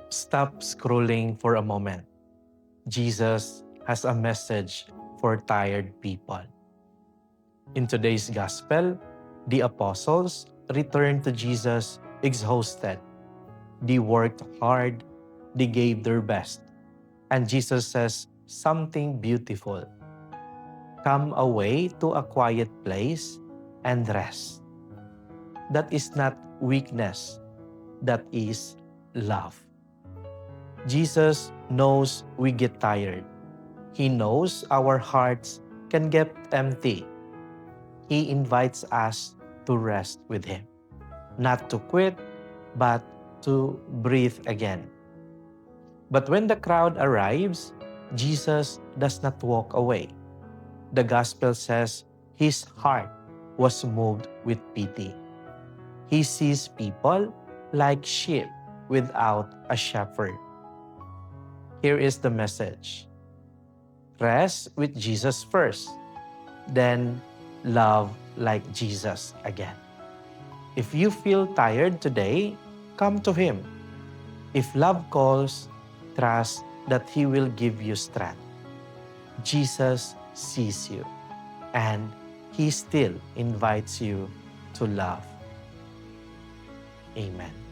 Stop scrolling for a moment. Jesus has a message for tired people. In today's gospel, the apostles returned to Jesus exhausted. They worked hard, they gave their best. And Jesus says something beautiful. Come away to a quiet place and rest. That is not weakness, that is love. Jesus knows we get tired. He knows our hearts can get empty. He invites us to rest with Him. Not to quit, but to breathe again. But when the crowd arrives, Jesus does not walk away. The gospel says His heart was moved with pity. He sees people like sheep without a shepherd. Here is the message. Rest with Jesus first, then love like Jesus again. If you feel tired today, come to Him. If love calls, trust that He will give you strength. Jesus sees you, and He still invites you to love. Amen.